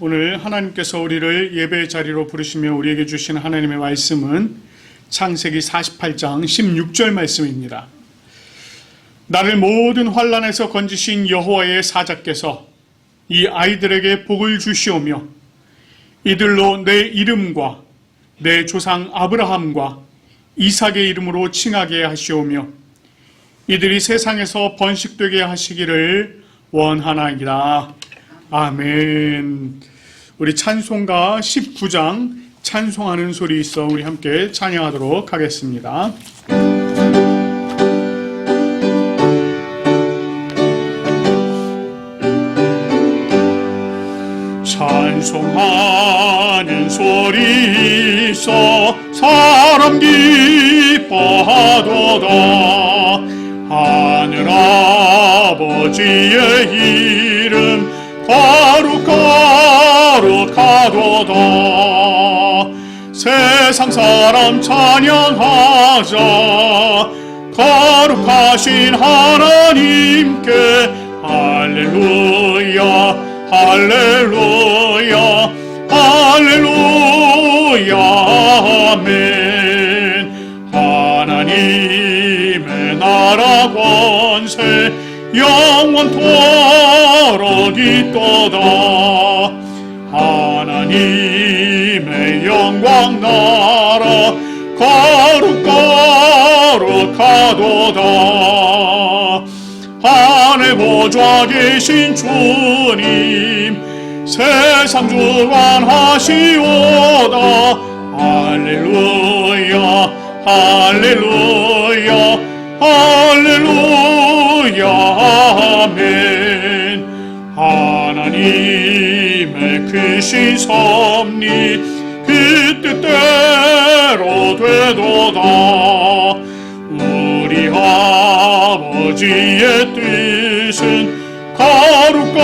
오늘 하나님께서 우리를 예배의 자리로 부르시며 우리에게 주신 하나님의 말씀은 창세기 48장 16절 말씀입니다. 나를 모든 환난에서 건지신 여호와의 사자께서 이 아이들에게 복을 주시오며 이들로 내 이름과 내 조상 아브라함과 이삭의 이름으로 칭하게 하시오며 이들이 세상에서 번식되게 하시기를 원하나이다. 아멘. 우리 찬송가 19장 찬송하는 소리 있어 우리 함께 찬양하도록 하겠습니다. 찬송하는 소리 있어 사람 기뻐하도다. 하늘아버지의 이름 거룩거룩하도다. 세상 사람 찬양하자. 거룩하신 하나님께 할렐루야 할렐루야 할렐루야 아멘. 하나님의 나라 권세 영원토록 있도다. 하나님의 영광 나라 거룩거룩하도다. 하늘 보좌 계신 주님 세상 주관하시오다. 할렐루야 할렐루야 할렐루야 아멘. 하나님의 크신 섭리 그 뜻대로 되도다. 우리 아버지의 뜻은 거룩거룩하도다.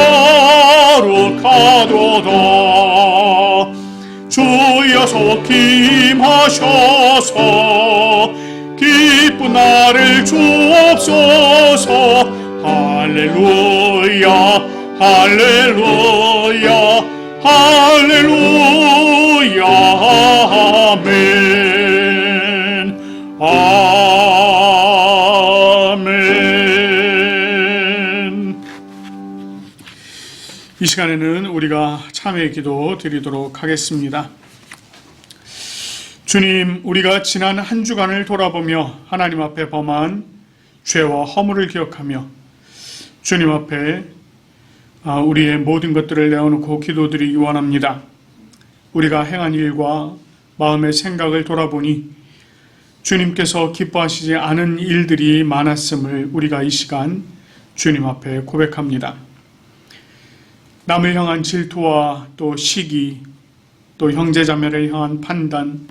주여 속히 임하셔서 기쁜 나를 주옵소서. 할렐루야 할렐루야 할렐루야 아멘 아멘. 이 시간에는 우리가 참회의 기도 드리도록 하겠습니다. 주님, 우리가 지난 한 주간을 돌아보며 하나님 앞에 범한 죄와 허물을 기억하며 주님 앞에 우리의 모든 것들을 내어놓고 기도드리기 원합니다. 우리가 행한 일과 마음의 생각을 돌아보니 주님께서 기뻐하시지 않은 일들이 많았음을 우리가 이 시간 주님 앞에 고백합니다. 남을 향한 질투와 또 시기, 또 형제자매를 향한 판단,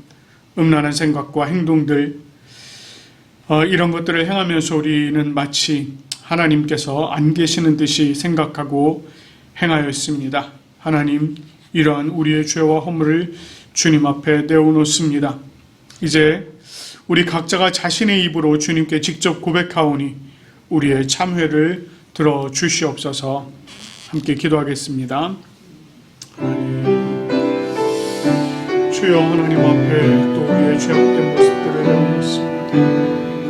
음란한 생각과 행동들, 이런 것들을 행하면서 우리는 마치 하나님께서 안 계시는 듯이 생각하고 행하였습니다. 하나님, 이러한 우리의 죄와 허물을 주님 앞에 내어놓습니다. 이제 우리 각자가 자신의 입으로 주님께 직접 고백하오니 우리의 참회를 들어주시옵소서. 함께 기도하겠습니다. 주여, 하나님 앞에 또 우리의 죄악된 모습들을 내어놓습니다.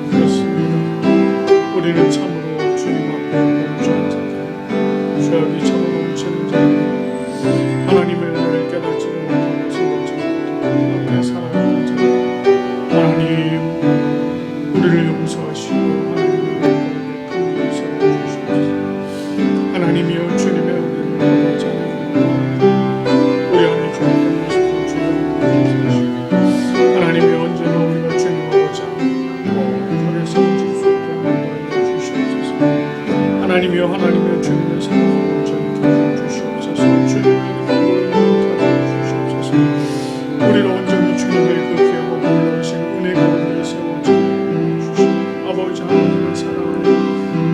그렇습니다. 우리는 참으로 주님 앞에 범죄한 자들, 죄악이 참으로 넘치는 자들, 하나님의 은혜를 깨닫지도 못하고 생각지도 못하고 앞에 살아가는 자들, 하나님 우리를 용서하시고 하나님의 은혜를 큰 일을 세워주시옵소서. 하나님이여, 주님의 은혜를 받지 않으려고 우리 안에 죄악된 모습을 주여 용서하시고 하나님이 언제나 우리가 주님하고 자고 거리에서 멈출 수 있게 하나님 주시옵소서. 하나님이여, 하나님의 주님의 사랑을 온전히 주시옵소서. 주님의 능력을 주시옵소서. 우리를 온전히 주님의 그 귀하고 놀라우신 은혜 가운데 세워주시옵소서. 아버지 하나님의 사랑 안에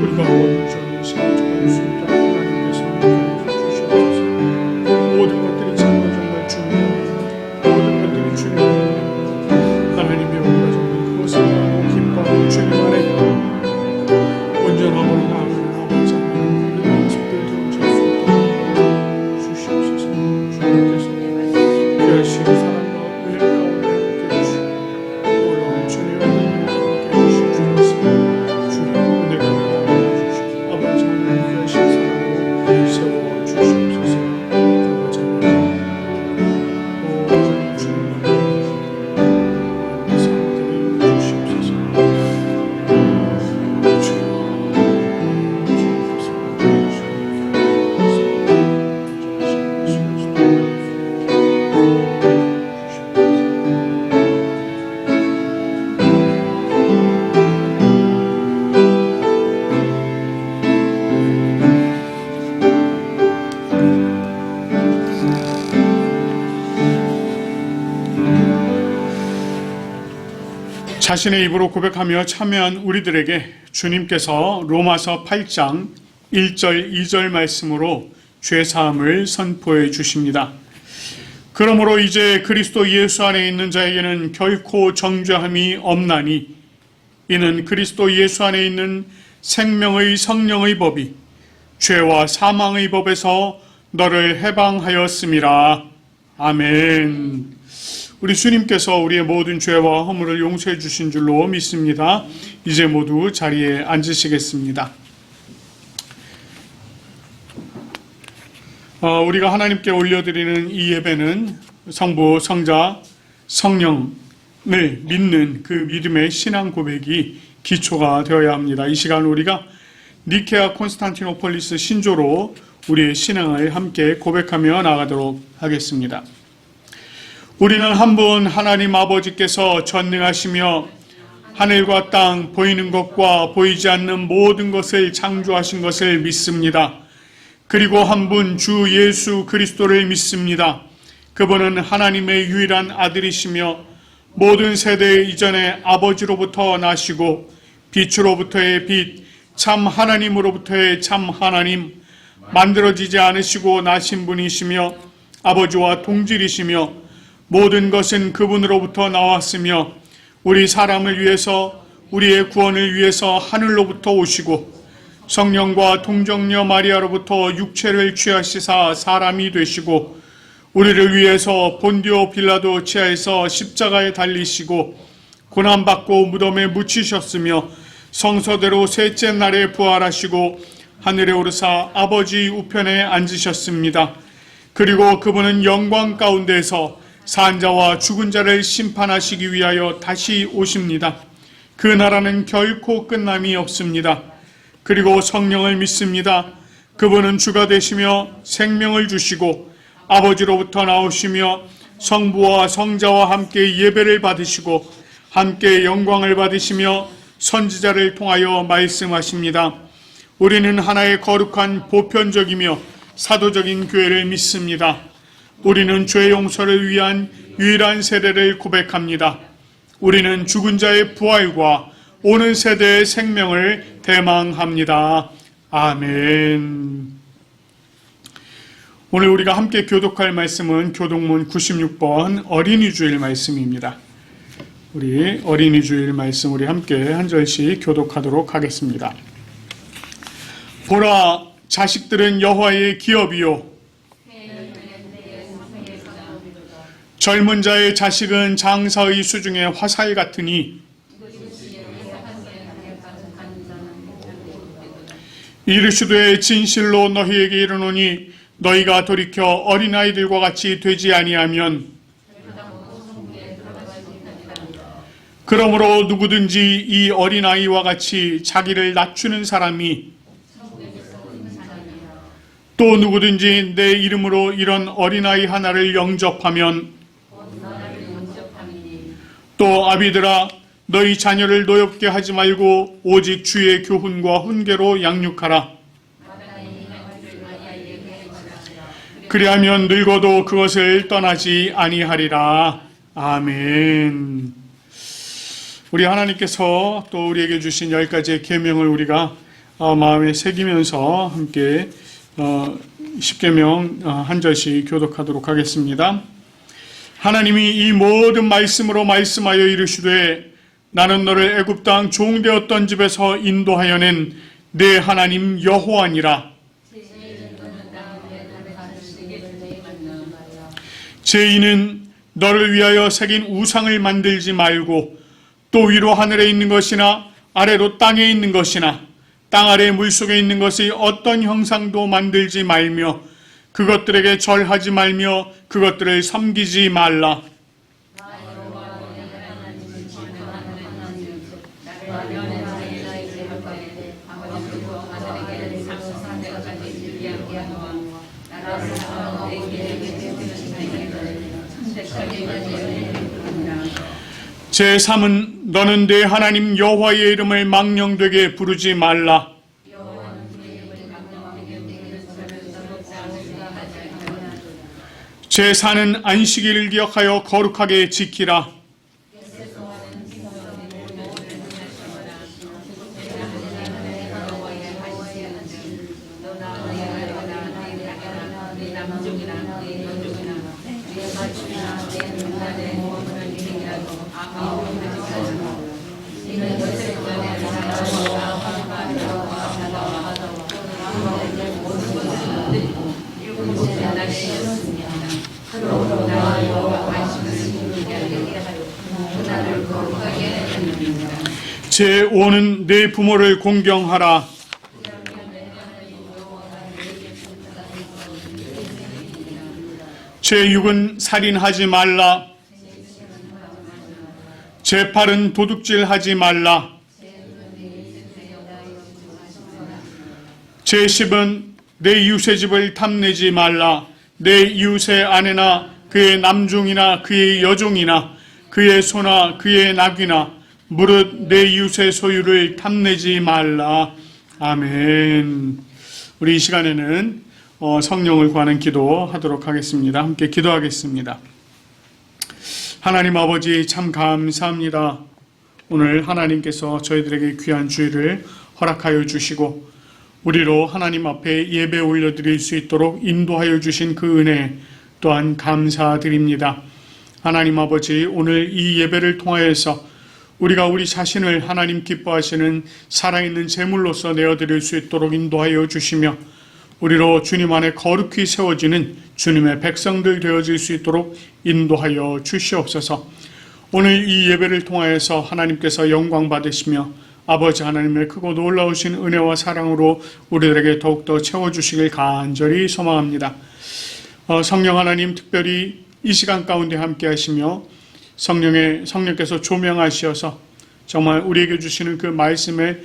우리가 온전히 세워져 있습니다. 하나님께서 주시옵소서. 모든 것들이 정말 주님입니다. 모든 것들이 주님입니다. 하나님의 우리가 정말 그것을 알고 기뻐하고 주님 안에 온전함으로 나아가는 아버지 하나님, 우리의 모습들 되어줄 수 있도록 주시옵소서. 자신의 입으로 고백하며 참여한 우리들에게 주님께서 로마서 8장 1절 2절 말씀으로 죄사함을 선포해 주십니다. 그러므로 이제 그리스도 예수 안에 있는 자에게는 결코 정죄함이 없나니 이는 그리스도 예수 안에 있는 생명의 성령의 법이 죄와 사망의 법에서 너를 해방하였음이라. 아멘. 우리 주님께서 우리의 모든 죄와 허물을 용서해 주신 줄로 믿습니다. 이제 모두 자리에 앉으시겠습니다. 우리가 하나님께 올려드리는 이 예배는 성부, 성자, 성령을 믿는 그 믿음의 신앙 고백이 기초가 되어야 합니다. 이 시간 우리가 니케아 콘스탄티노폴리스 신조로 우리의 신앙을 함께 고백하며 나가도록 하겠습니다. 우리는 한 분 하나님 아버지께서 전능하시며 하늘과 땅, 보이는 것과 보이지 않는 모든 것을 창조하신 것을 믿습니다. 그리고 한 분 주 예수 그리스도를 믿습니다. 그분은 하나님의 유일한 아들이시며 모든 세대 이전에 아버지로부터 나시고 빛으로부터의 빛, 참 하나님으로부터의 참 하나님, 만들어지지 않으시고 나신 분이시며 아버지와 동질이시며 모든 것은 그분으로부터 나왔으며 우리 사람을 위해서 우리의 구원을 위해서 하늘로부터 오시고 성령과 동정녀 마리아로부터 육체를 취하시사 사람이 되시고 우리를 위해서 본디오 빌라도 치하에서 십자가에 달리시고 고난받고 무덤에 묻히셨으며 성서대로 셋째 날에 부활하시고 하늘에 오르사 아버지 우편에 앉으셨습니다. 그리고 그분은 영광 가운데서 산자와 죽은 자를 심판하시기 위하여 다시 오십니다. 그 나라는 결코 끝남이 없습니다. 그리고 성령을 믿습니다. 그분은 주가 되시며 생명을 주시고 아버지로부터 나오시며 성부와 성자와 함께 예배를 받으시고 함께 영광을 받으시며 선지자를 통하여 말씀하십니다. 우리는 하나의 거룩한 보편적이며 사도적인 교회를 믿습니다. 우리는 죄 용서를 위한 유일한 세례를 고백합니다. 우리는 죽은 자의 부활과 오는 세대의 생명을 대망합니다. 아멘. 오늘 우리가 함께 교독할 말씀은 교독문 96번 어린이 주일 말씀입니다. 우리 어린이 주일 말씀 우리 함께 한 절씩 교독하도록 하겠습니다. 보라, 자식들은 여호와의 기업이요 젊은 자의 자식은 장사의 수중에 화살 같으니 이르시되 진실로 너희에게 이르노니 너희가 돌이켜 어린아이들과 같이 되지 아니하면 그러므로 누구든지 이 어린아이와 같이 자기를 낮추는 사람이 또 누구든지 내 이름으로 이런 어린아이 하나를 영접하면 또 아비들아 너희 자녀를 노엽게 하지 말고 오직 주의 교훈과 훈계로 양육하라. 그리하면 늙어도 그것을 떠나지 아니하리라. 아멘. 우리 하나님께서 또 우리에게 주신 10가지의 계명을 우리가 마음에 새기면서 함께 10계명 한 절씩 교독하도록 하겠습니다. 하나님이 이 모든 말씀으로 말씀하여 이르시되 나는 너를 애굽 땅 종되었던 집에서 인도하여 낸 내 하나님 여호와니라. 제2는 너를 위하여 새긴 우상을 만들지 말고 또 위로 하늘에 있는 것이나 아래로 땅에 있는 것이나 땅 아래 물속에 있는 것의 어떤 형상도 만들지 말며 그것들에게 절하지 말며 그것들을 섬기지 말라. 제3은 너는 내 하나님 여호와의 이름을 망령되게 부르지 말라. 제4는 안식일을 기억하여 거룩하게 지키라. 그러므로 나와 여호와 말씀을 듣게 하여 고난을 거룩하게 하였느니라. 제5는 내 부모를 공경하라. 제6은 살인하지 말라. 제8은 도둑질하지 말라. 제10은 내 이웃의 집을 탐내지 말라. 내 이웃의 아내나 그의 남종이나 그의 여종이나 그의 소나 그의 낙이나 무릇 내 이웃의 소유를 탐내지 말라. 아멘. 우리 이 시간에는 성령을 구하는 기도 하도록 하겠습니다. 함께 기도하겠습니다. 하나님 아버지 참 감사합니다. 오늘 하나님께서 저희들에게 귀한 주일을 허락하여 주시고 우리로 하나님 앞에 예배 올려드릴 수 있도록 인도하여 주신 그 은혜 또한 감사드립니다. 하나님 아버지 오늘 이 예배를 통하여서 우리가 우리 자신을 하나님 기뻐하시는 살아있는 제물로서 내어드릴 수 있도록 인도하여 주시며 우리로 주님 안에 거룩히 세워지는 주님의 백성들 되어질 수 있도록 인도하여 주시옵소서. 오늘 이 예배를 통하여서 하나님께서 영광 받으시며 아버지 하나님의 크고 놀라우신 은혜와 사랑으로 우리들에게 더욱더 채워주시길 간절히 소망합니다. 성령 하나님 특별히 이 시간 가운데 함께 하시며 성령께서 조명하시어서 정말 우리에게 주시는 그 말씀의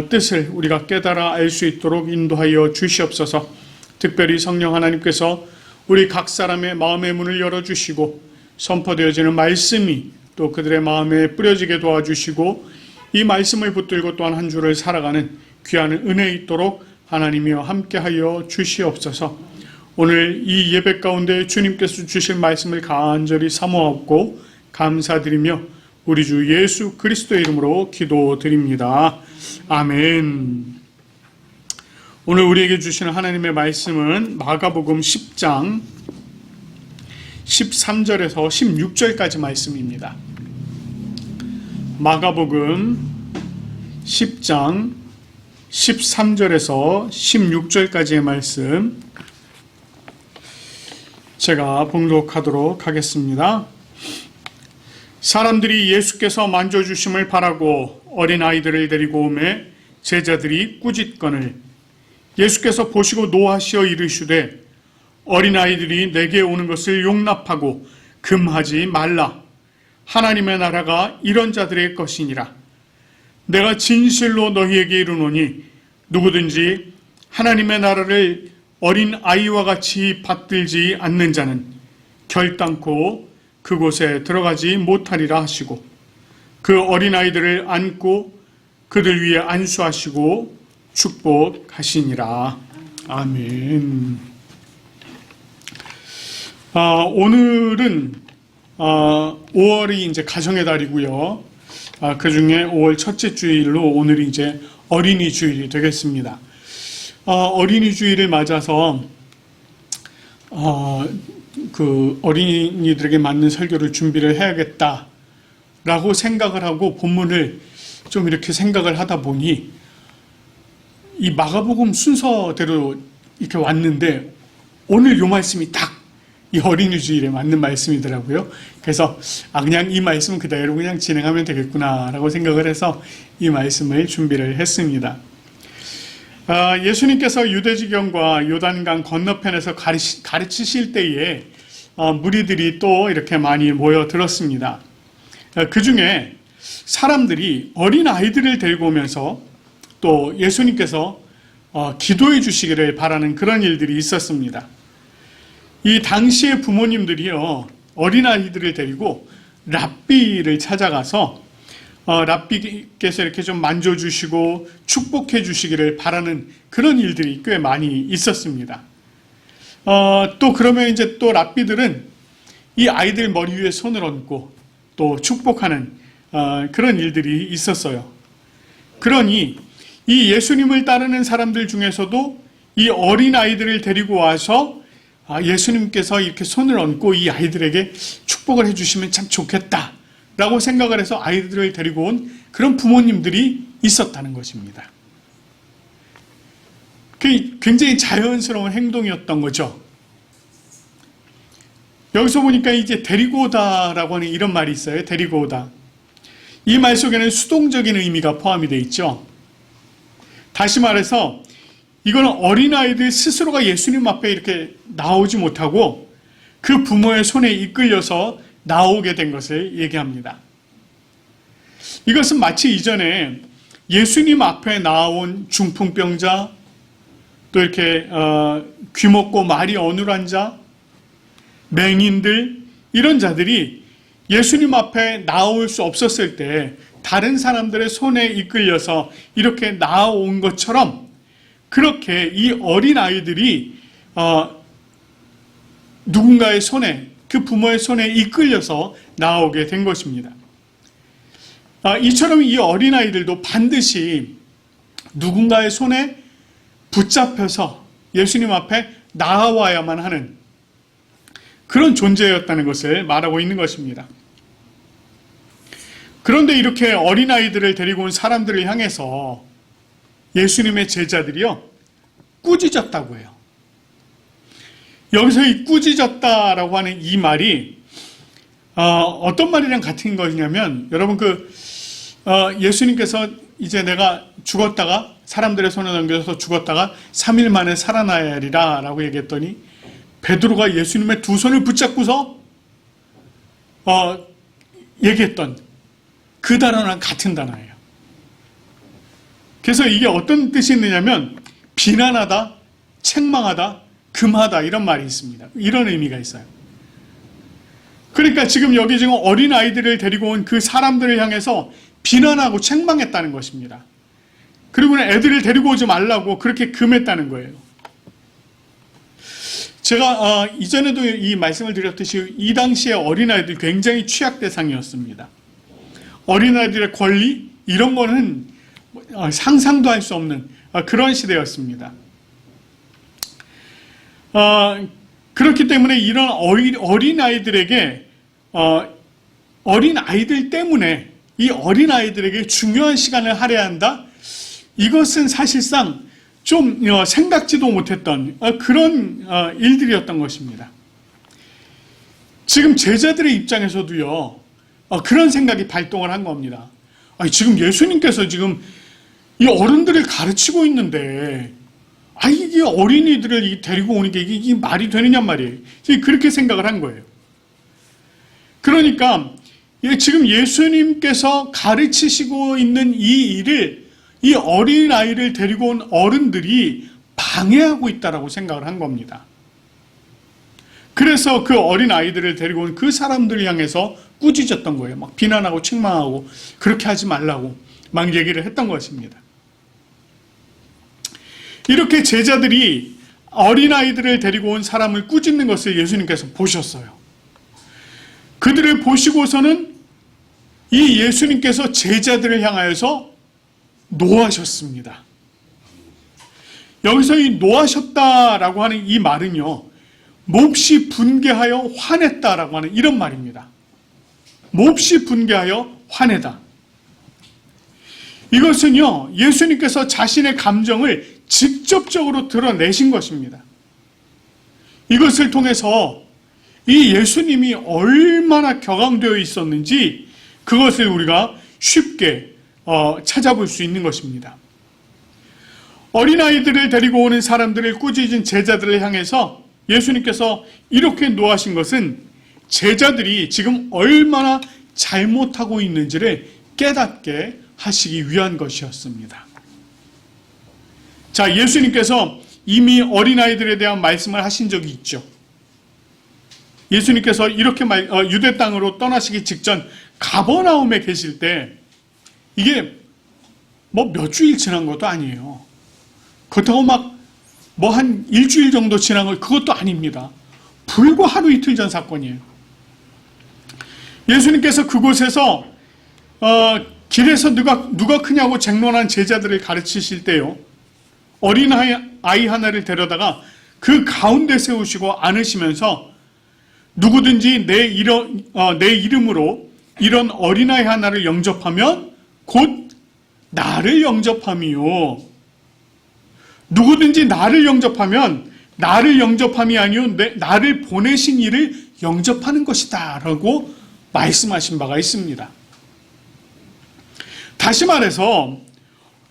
뜻을 우리가 깨달아 알 수 있도록 인도하여 주시옵소서. 특별히 성령 하나님께서 우리 각 사람의 마음의 문을 열어주시고 선포되어지는 말씀이 또 그들의 마음에 뿌려지게 도와주시고 이 말씀을 붙들고 또한 한 주를 살아가는 귀한 은혜 있도록 하나님이여 함께하여 주시옵소서. 오늘 이 예배 가운데 주님께서 주실 말씀을 간절히 사모하고 감사드리며 우리 주 예수 그리스도의 이름으로 기도드립니다. 아멘. 오늘 우리에게 주시는 하나님의 말씀은 마가복음 10장 13절에서 16절까지 말씀입니다. 마가복음 10장 13절에서 16절까지의 말씀 제가 봉독하도록 하겠습니다. 사람들이 예수께서 만져주심을 바라고 어린아이들을 데리고 오매 제자들이 꾸짖거늘 예수께서 보시고 노하시어 이르시되 어린아이들이 내게 오는 것을 용납하고 금하지 말라. 하나님의 나라가 이런 자들의 것이니라. 내가 진실로 너희에게 이르노니 누구든지 하나님의 나라를 어린 아이와 같이 받들지 않는 자는 결단코 그곳에 들어가지 못하리라 하시고 그 어린아이들을 안고 그들 위에 안수하시고 축복하시니라. 아멘. 오늘은 5월이 이제 가정의 달이고요. 그 중에 5월 첫째 주일로 오늘이 이제 어린이 주일이 되겠습니다. 어린이 주일을 맞아서 그 어린이들에게 맞는 설교를 준비를 해야겠다라고 생각을 하고 본문을 좀 이렇게 생각을 하다 보니 이 마가복음 순서대로 이렇게 왔는데 오늘 요 말씀이 딱 이 어린이 주일에 맞는 말씀이더라고요. 그래서 그냥 이 말씀은 그대로 그냥 진행하면 되겠구나라고 생각을 해서 이 말씀을 준비를 했습니다. 예수님께서 유대지경과 요단강 건너편에서 가르치실 때에 무리들이 또 이렇게 많이 모여들었습니다. 그 중에 사람들이 어린 아이들을 데리고 오면서 또 예수님께서 기도해 주시기를 바라는 그런 일들이 있었습니다. 이 당시의 부모님들이요, 어린아이들을 데리고 랍비를 찾아가서 랍비께서 이렇게 좀 만져주시고 축복해 주시기를 바라는 그런 일들이 꽤 많이 있었습니다. 또 그러면 이제 또 랍비들은 이 아이들 머리 위에 손을 얹고 또 축복하는 그런 일들이 있었어요. 그러니 이 예수님을 따르는 사람들 중에서도 이 어린아이들을 데리고 와서 예수님께서 이렇게 손을 얹고 이 아이들에게 축복을 해주시면 참 좋겠다 라고 생각을 해서 아이들을 데리고 온 그런 부모님들이 있었다는 것입니다. 그게 굉장히 자연스러운 행동이었던 거죠. 여기서 보니까 이제 데리고 오다라고 하는 이런 말이 있어요. 데리고 오다. 이 말 속에는 수동적인 의미가 포함이 되어 있죠. 다시 말해서 이거는 어린아이들 스스로가 예수님 앞에 이렇게 나오지 못하고 그 부모의 손에 이끌려서 나오게 된 것을 얘기합니다. 이것은 마치 이전에 예수님 앞에 나온 중풍병자, 또 이렇게 귀먹고 말이 어눌한 자, 맹인들, 이런 자들이 예수님 앞에 나올 수 없었을 때 다른 사람들의 손에 이끌려서 이렇게 나온 것처럼, 그렇게 이 어린아이들이 누군가의 손에, 그 부모의 손에 이끌려서 나오게 된 것입니다. 이처럼 이 어린아이들도 반드시 누군가의 손에 붙잡혀서 예수님 앞에 나와야만 하는 그런 존재였다는 것을 말하고 있는 것입니다. 그런데 이렇게 어린아이들을 데리고 온 사람들을 향해서 예수님의 제자들이요, 꾸짖었다고 해요. 여기서 이 꾸짖었다라고 하는 이 말이 어떤 말이랑 같은 것이냐면, 여러분 예수님께서 이제 내가 죽었다가 사람들의 손에 넘겨서 죽었다가 3일 만에 살아나야 하리라 라고 얘기했더니 베드로가 예수님의 두 손을 붙잡고서 얘기했던 그 단어랑 같은 단어예요. 그래서 이게 어떤 뜻이 있느냐면 비난하다, 책망하다, 금하다, 이런 말이 있습니다. 이런 의미가 있어요. 그러니까 지금 어린아이들을 데리고 온 그 사람들을 향해서 비난하고 책망했다는 것입니다. 그리고 애들을 데리고 오지 말라고 그렇게 금했다는 거예요. 제가 이전에도 이 말씀을 드렸듯이 이 당시에 어린아이들 굉장히 취약 대상이었습니다. 어린아이들의 권리, 이런 거는 상상도 할 수 없는 그런 시대였습니다. 그렇기 때문에 이런 어린아이들에게 어린아이들 때문에 이 어린아이들에게 중요한 시간을 할애한다? 이것은 사실상 좀 생각지도 못했던 그런 일들이었던 것입니다. 지금 제자들의 입장에서도요, 그런 생각이 발동을 한 겁니다. 아니, 지금 예수님께서 지금 이 어른들을 가르치고 있는데, 이게 어린이들을 데리고 오는 게 이게 말이 되느냐 말이에요. 그렇게 생각을 한 거예요. 그러니까 지금 예수님께서 가르치시고 있는 이 일을 이 어린아이를 데리고 온 어른들이 방해하고 있다라고 생각을 한 겁니다. 그래서 그 어린아이들을 데리고 온 그 사람들을 향해서 꾸짖었던 거예요. 막 비난하고 책망하고 그렇게 하지 말라고 막 얘기를 했던 것입니다. 이렇게 제자들이 어린아이들을 데리고 온 사람을 꾸짖는 것을 예수님께서 보셨어요. 그들을 보시고서는 이 예수님께서 제자들을 향하여서 노하셨습니다. 여기서 이 노하셨다라고 하는 이 말은요, 몹시 분개하여 화냈다라고 하는 이런 말입니다. 몹시 분개하여 화내다. 이것은요, 예수님께서 자신의 감정을 직접적으로 드러내신 것입니다. 이것을 통해서 이 예수님이 얼마나 격앙되어 있었는지 그것을 우리가 쉽게 찾아볼 수 있는 것입니다. 어린아이들을 데리고 오는 사람들을 꾸짖은 제자들을 향해서 예수님께서 이렇게 노하신 것은 제자들이 지금 얼마나 잘못하고 있는지를 깨닫게 하시기 위한 것이었습니다. 자, 예수님께서 이미 어린아이들에 대한 말씀을 하신 적이 있죠. 예수님께서 이렇게 유대 땅으로 떠나시기 직전 가버나움에 계실 때, 이게 몇 주일 지난 것도 아니에요. 그렇다고 한 일주일 정도 지난 것, 그것도 아닙니다. 불과 하루 이틀 전 사건이에요. 예수님께서 그곳에서 길에서 누가 크냐고 쟁론한 제자들을 가르치실 때요, 어린아이 하나를 데려다가 그 가운데 세우시고 안으시면서 누구든지 내 이름으로 이런 어린아이 하나를 영접하면 곧 나를 영접함이요. 누구든지 나를 영접하면 나를 영접함이 아니요 나를 보내신 이를 영접하는 것이다 라고 말씀하신 바가 있습니다. 다시 말해서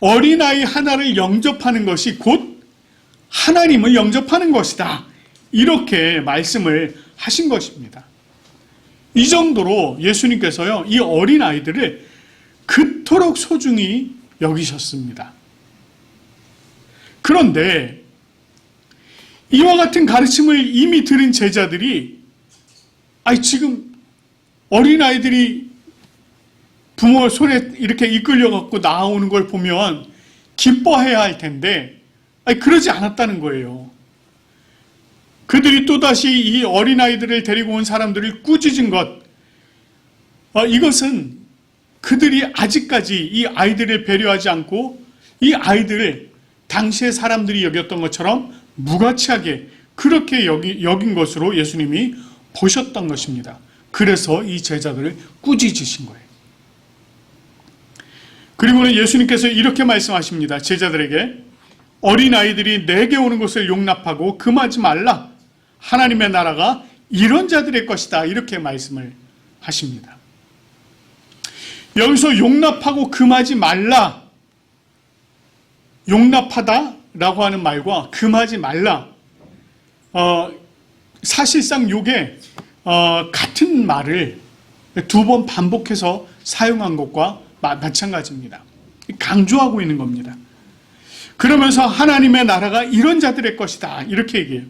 어린아이 하나를 영접하는 것이 곧 하나님을 영접하는 것이다, 이렇게 말씀을 하신 것입니다. 이 정도로 예수님께서요, 이 어린아이들을 그토록 소중히 여기셨습니다. 그런데 이와 같은 가르침을 이미 들은 제자들이 지금 어린아이들이 부모 손에 이렇게 이끌려갖고 나오는 걸 보면 기뻐해야 할 텐데 그러지 않았다는 거예요. 그들이 또다시 이 어린아이들을 데리고 온 사람들을 꾸짖은 것, 이것은 그들이 아직까지 이 아이들을 배려하지 않고 이 아이들을 당시의 사람들이 여겼던 것처럼 무가치하게 그렇게 여긴 것으로 예수님이 보셨던 것입니다. 그래서 이 제자들을 꾸짖으신 거예요. 그리고는 예수님께서 이렇게 말씀하십니다. 제자들에게 어린아이들이 내게 오는 것을 용납하고 금하지 말라. 하나님의 나라가 이런 자들의 것이다. 이렇게 말씀을 하십니다. 여기서 용납하고 금하지 말라, 용납하다라고 하는 말과 금하지 말라, 사실상 이게 같은 말을 두 번 반복해서 사용한 것과 마찬가지입니다. 강조하고 있는 겁니다. 그러면서 하나님의 나라가 이런 자들의 것이다, 이렇게 얘기해요.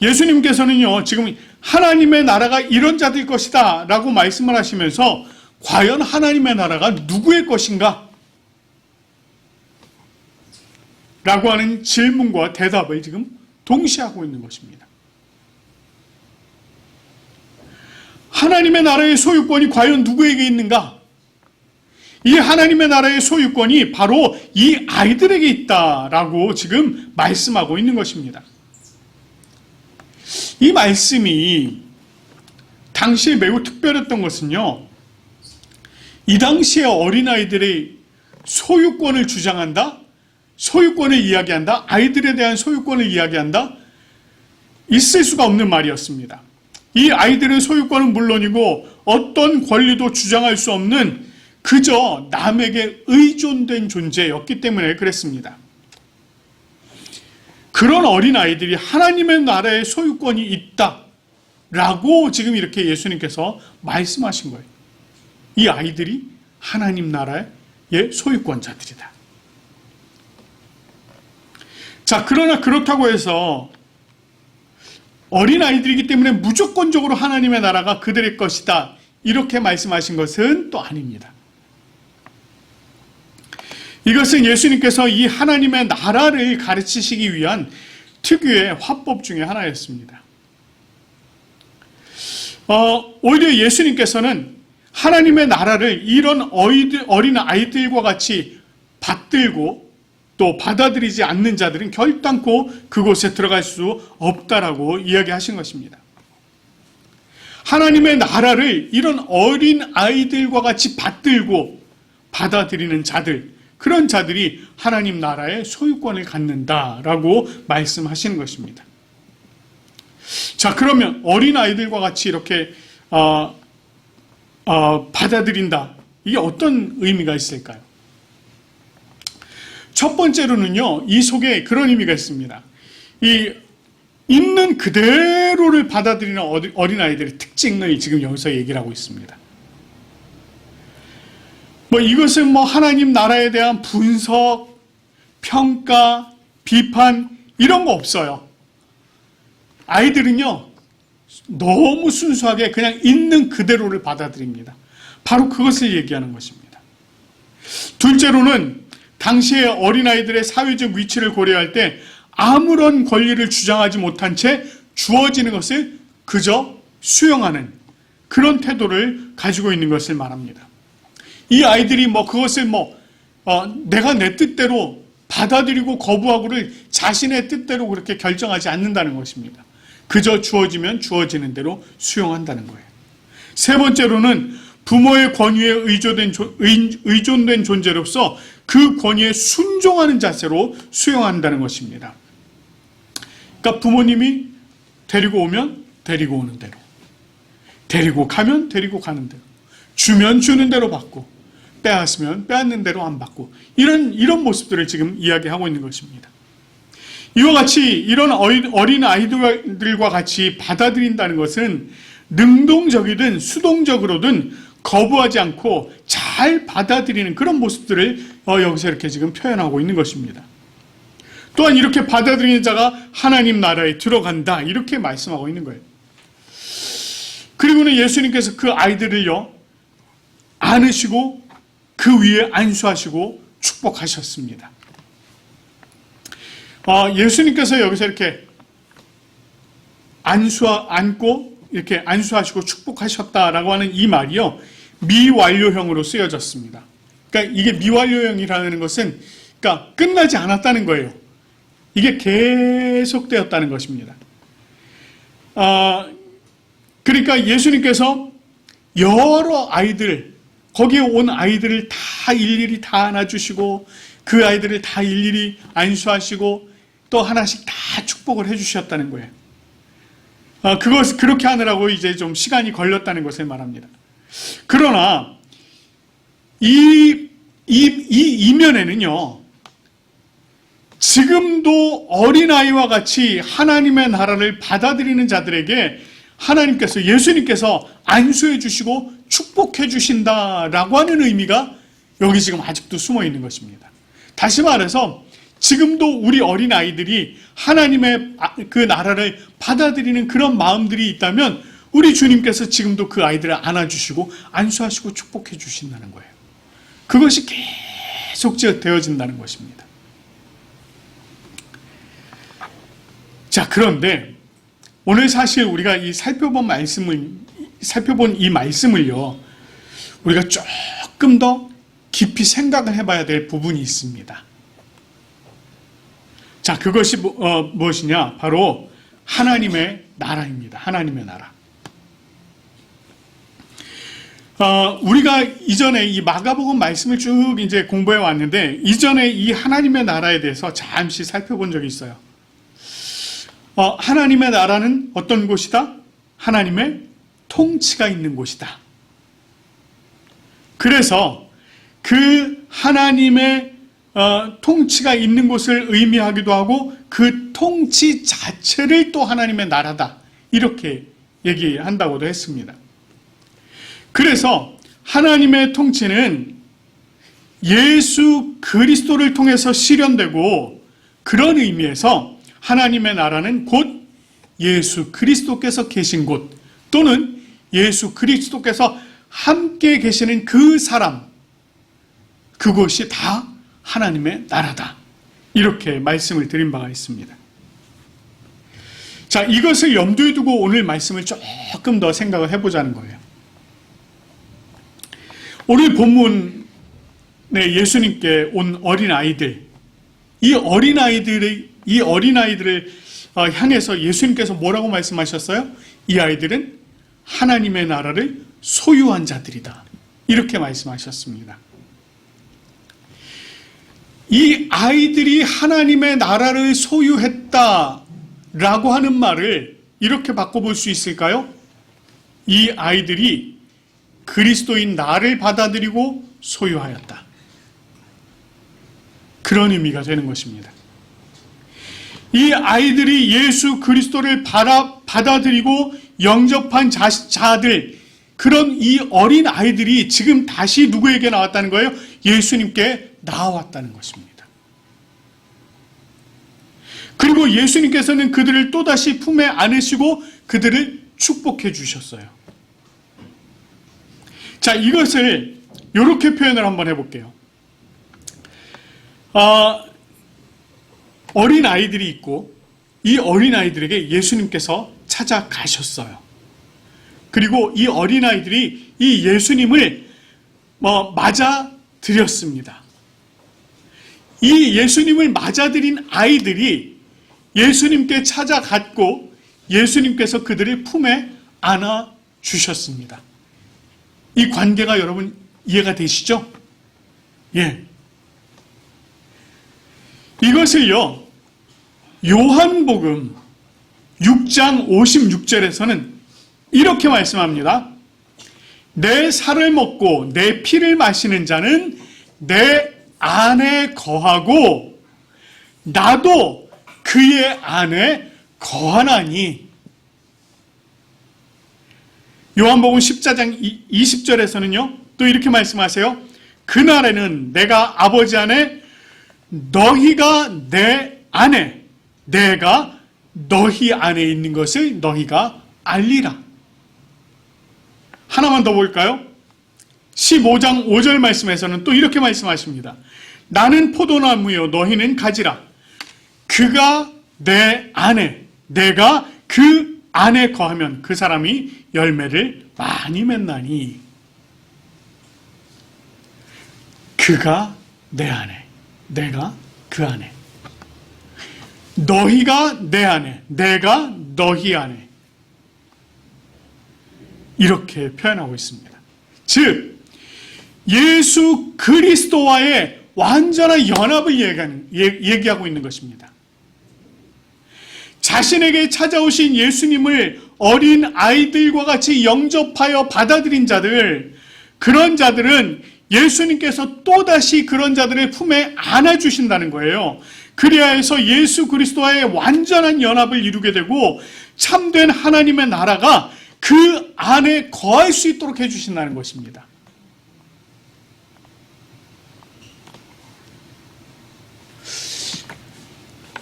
예수님께서는요, 지금 하나님의 나라가 이런 자들의 것이다 라고 말씀을 하시면서 과연 하나님의 나라가 누구의 것인가? 라고 하는 질문과 대답을 지금 동시에 하고 있는 것입니다. 하나님의 나라의 소유권이 과연 누구에게 있는가? 이 하나님의 나라의 소유권이 바로 이 아이들에게 있다라고 지금 말씀하고 있는 것입니다. 이 말씀이 당시에 매우 특별했던 것은요, 이 당시에 어린아이들의 소유권을 주장한다, 소유권을 이야기한다, 아이들에 대한 소유권을 이야기한다, 있을 수가 없는 말이었습니다. 이 아이들의 소유권은 물론이고 어떤 권리도 주장할 수 없는 그저 남에게 의존된 존재였기 때문에 그랬습니다. 그런 어린아이들이 하나님의 나라의 소유권이 있다라고 지금 이렇게 예수님께서 말씀하신 거예요. 이 아이들이 하나님 나라의 소유권자들이다. 자, 그러나 그렇다고 해서 어린아이들이기 때문에 무조건적으로 하나님의 나라가 그들의 것이다, 이렇게 말씀하신 것은 또 아닙니다. 이것은 예수님께서 이 하나님의 나라를 가르치시기 위한 특유의 화법 중에 하나였습니다. 오히려 예수님께서는 하나님의 나라를 이런 어린 아이들과 같이 받들고 또 받아들이지 않는 자들은 결단코 그곳에 들어갈 수 없다라고 이야기하신 것입니다. 하나님의 나라를 이런 어린 아이들과 같이 받들고 받아들이는 자들, 그런 자들이 하나님 나라의 소유권을 갖는다라고 말씀하시는 것입니다. 자, 그러면 어린 아이들과 같이 이렇게 받아들인다, 이게 어떤 의미가 있을까요? 첫 번째로는요, 이 속에 그런 의미가 있습니다. 이 있는 그대로를 받아들이는 어린아이들의 특징을 지금 여기서 얘기를 하고 있습니다. 이것은 하나님 나라에 대한 분석, 평가, 비판, 이런 거 없어요. 아이들은요, 너무 순수하게 그냥 있는 그대로를 받아들입니다. 바로 그것을 얘기하는 것입니다. 둘째로는 당시의 어린아이들의 사회적 위치를 고려할 때 아무런 권리를 주장하지 못한 채 주어지는 것을 그저 수용하는 그런 태도를 가지고 있는 것을 말합니다. 이 아이들이 그것을 내가 내 뜻대로 받아들이고 거부하고를 자신의 뜻대로 그렇게 결정하지 않는다는 것입니다. 그저 주어지면 주어지는 대로 수용한다는 거예요. 세 번째로는 부모의 권위에 의존된 존재로서 그 권위에 순종하는 자세로 수용한다는 것입니다. 그러니까 부모님이 데리고 오면 데리고 오는 대로, 데리고 가면 데리고 가는 대로, 주면 주는 대로 받고, 빼앗으면 빼앗는 대로 안 받고, 이런 모습들을 지금 이야기하고 있는 것입니다. 이와 같이 이런 어린 아이들과 같이 받아들인다는 것은 능동적이든 수동적으로든 거부하지 않고 잘 받아들이는 그런 모습들을 여기서 이렇게 지금 표현하고 있는 것입니다. 또한 이렇게 받아들이는 자가 하나님 나라에 들어간다, 이렇게 말씀하고 있는 거예요. 그리고는 예수님께서 그 아이들을요, 안으시고 그 위에 안수하시고 축복하셨습니다. 예수님께서 여기서 이렇게 안고 이렇게 안수하시고 축복하셨다라고 하는 이 말이요, 미완료형으로 쓰여졌습니다. 그러니까 이게 미완료형이라는 것은, 그러니까 끝나지 않았다는 거예요. 이게 계속되었다는 것입니다. 그러니까 예수님께서 여러 아이들, 거기에 온 아이들을 다 일일이 다 안아주시고, 그 아이들을 다 일일이 안수하시고, 또 하나씩 다 축복을 해주셨다는 거예요. 그렇게 하느라고 이제 좀 시간이 걸렸다는 것을 말합니다. 그러나, 이 이면에는요, 지금도 어린아이와 같이 하나님의 나라를 받아들이는 자들에게 하나님께서, 예수님께서 안수해 주시고 축복해 주신다라고 하는 의미가 여기 지금 아직도 숨어 있는 것입니다. 다시 말해서 지금도 우리 어린아이들이 하나님의 그 나라를 받아들이는 그런 마음들이 있다면 우리 주님께서 지금도 그 아이들을 안아주시고 안수하시고 축복해 주신다는 거예요. 그것이 계속 되어진다는 것입니다. 자, 그런데 오늘 사실 우리가 살펴본 이 말씀을요, 우리가 조금 더 깊이 생각을 해봐야 될 부분이 있습니다. 자, 그것이 무엇이냐? 바로 하나님의 나라입니다. 하나님의 나라. 우리가 이전에 이 마가복음 말씀을 쭉 이제 공부해 왔는데, 이전에 이 하나님의 나라에 대해서 잠시 살펴본 적이 있어요. 하나님의 나라는 어떤 곳이다? 하나님의 통치가 있는 곳이다. 그래서 그 하나님의 통치가 있는 곳을 의미하기도 하고, 그 통치 자체를 또 하나님의 나라다, 이렇게 얘기한다고도 했습니다. 그래서 하나님의 통치는 예수 그리스도를 통해서 실현되고, 그런 의미에서 하나님의 나라는 곧 예수 그리스도께서 계신 곳, 또는 예수 그리스도께서 함께 계시는 그 사람, 그곳이 다 하나님의 나라다, 이렇게 말씀을 드린 바가 있습니다. 자, 이것을 염두에 두고 오늘 말씀을 조금 더 생각을 해보자는 거예요. 오늘 본문에 예수님께 온 어린아이들, 이 어린아이들을 향해서 예수님께서 뭐라고 말씀하셨어요? 이 아이들은 하나님의 나라를 소유한 자들이다, 이렇게 말씀하셨습니다. 이 아이들이 하나님의 나라를 소유했다라고 하는 말을 이렇게 바꿔볼 수 있을까요? 이 아이들이 그리스도인 나를 받아들이고 소유하였다, 그런 의미가 되는 것입니다. 이 아이들이 예수 그리스도를 받아들이고 영접한 자들, 그런 이 어린 아이들이 지금 다시 누구에게 나왔다는 거예요? 예수님께 나왔다는 것입니다. 그리고 예수님께서는 그들을 또다시 품에 안으시고 그들을 축복해 주셨어요. 자, 이것을 이렇게 표현을 한번 해볼게요. 어린 아이들이 있고, 이 어린 아이들에게 예수님께서 찾아가셨어요. 그리고 이 어린 아이들이 이 예수님을 맞아들였습니다. 이 예수님을 맞아들인 아이들이 예수님께 찾아갔고, 예수님께서 그들을 품에 안아 주셨습니다. 이 관계가 여러분 이해가 되시죠? 예. 6장 56절에서는 이렇게 말씀합니다. 내 살을 먹고 내 피를 마시는 자는 내 안에 거하고 나도 그의 안에 거하나니. 요한복음 14장 20절에서는요 또 이렇게 말씀하세요. 그날에는 내가 아버지 안에 너희가 내 안에 내가 너희 안에 있는 것을 너희가 알리라. 하나만 더 볼까요? 15장 5절 말씀에서는 또 이렇게 말씀하십니다. 나는 포도나무요 너희는 가지라. 그가 내 안에 내가 그 안에 거하면 그 사람이 열매를 많이 맺나니. 그가 내 안에 내가 그 안에 너희가 내 안에 내가 너희 안에 이렇게 표현하고 있습니다. 즉 예수 그리스도와의 완전한 연합을 얘기하고 있는 것입니다. 자신에게 찾아오신 예수님을 어린 아이들과 같이 영접하여 받아들인 자들, 그런 자들은 예수님께서 또다시 그런 자들의 품에 안아주신다는 거예요. 그래야 해서 예수 그리스도와의 완전한 연합을 이루게 되고 참된 하나님의 나라가 그 안에 거할 수 있도록 해주신다는 것입니다.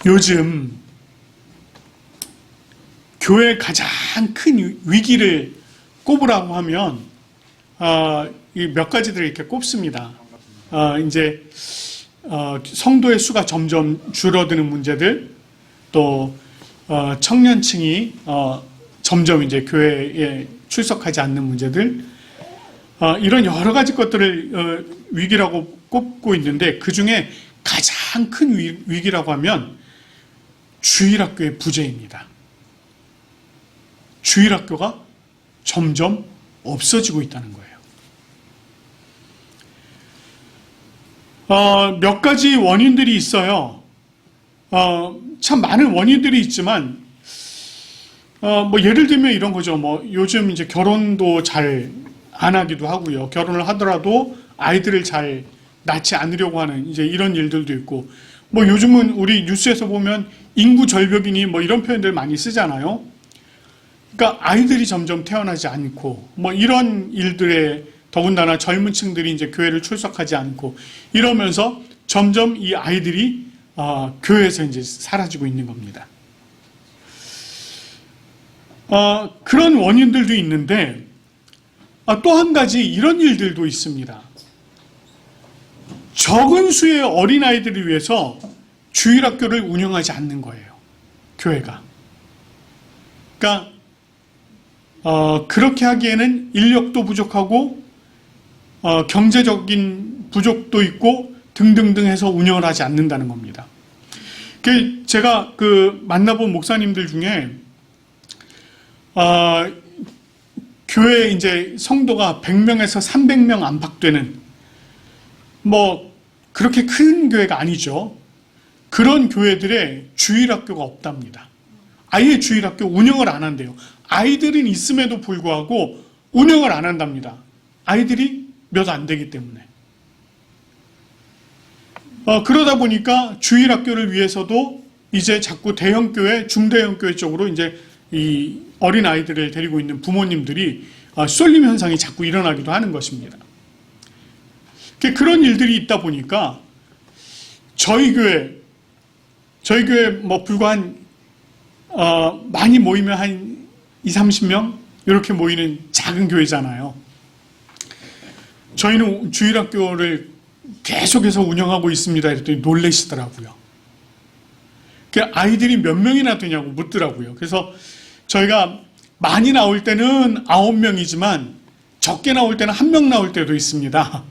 요즘 교회의 가장 큰 위기를 꼽으라고 하면 몇 가지들을 이렇게 꼽습니다. 이제 성도의 수가 점점 줄어드는 문제들, 또 청년층이 점점 이제 교회에 출석하지 않는 문제들, 이런 여러 가지 것들을 위기라고 꼽고 있는데 그 중에 가장 큰 위기라고 하면 주일학교의 부재입니다. 주일학교가 점점 없어지고 있다는 거예요. 몇 가지 원인들이 있어요. 참 많은 원인들이 있지만, 뭐 예를 들면 이런 거죠. 뭐 요즘 이제 결혼도 잘 안 하기도 하고요. 결혼을 하더라도 아이들을 잘 낳지 않으려고 하는 이제 이런 일들도 있고, 뭐 요즘은 우리 뉴스에서 보면 인구 절벽이니 뭐 이런 표현들 많이 쓰잖아요. 그러니까 아이들이 점점 태어나지 않고 뭐 이런 일들에 더군다나 젊은 층들이 이제 교회를 출석하지 않고 이러면서 점점 이 아이들이 교회에서 이제 사라지고 있는 겁니다. 그런 원인들도 있는데 또 한 가지 이런 일들도 있습니다. 적은 수의 어린아이들을 위해서 주일학교를 운영하지 않는 거예요. 교회가. 그러니까 그렇게 하기에는 인력도 부족하고 경제적인 부족도 있고 등등등 해서 운영을 하지 않는다는 겁니다. 제가 만나본 목사님들 중에 교회 이제 성도가 100명에서 300명 안팎되는 뭐 그렇게 큰 교회가 아니죠. 그런 교회들의 주일학교가 없답니다. 아예 주일학교 운영을 안 한대요. 아이들은 있음에도 불구하고 운영을 안 한답니다. 아이들이 몇 안 되기 때문에. 그러다 보니까 주일학교를 위해서도 이제 자꾸 대형교회, 중대형교회 쪽으로 이제 이 어린아이들을 데리고 있는 부모님들이 쏠림 현상이 자꾸 일어나기도 하는 것입니다. 그런 일들이 있다 보니까 저희 교회 뭐 불과 많이 모이면 한 20-30명 이렇게 모이는 작은 교회잖아요. 저희는 주일학교를 계속해서 운영하고 있습니다. 이랬더니 놀라시더라고요. 아이들이 몇 명이나 되냐고 묻더라고요. 그래서 저희가 많이 나올 때는 9명이지만 적게 나올 때는 1명 나올 때도 있습니다.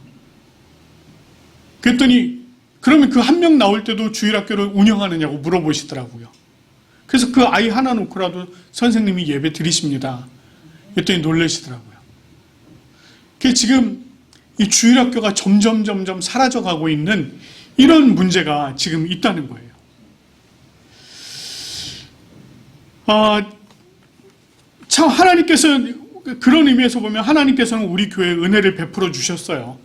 그랬더니 그러면 그 1명 나올 때도 주일학교를 운영하느냐고 물어보시더라고요. 그래서 그 아이 하나 놓고라도 선생님이 예배 드리십니다. 그랬더니 놀라시더라고요. 지금 이 주일학교가 점점 사라져가고 있는 이런 문제가 지금 있다는 거예요. 참 하나님께서 그런 의미에서 보면 하나님께서는 우리 교회에 은혜를 베풀어 주셨어요.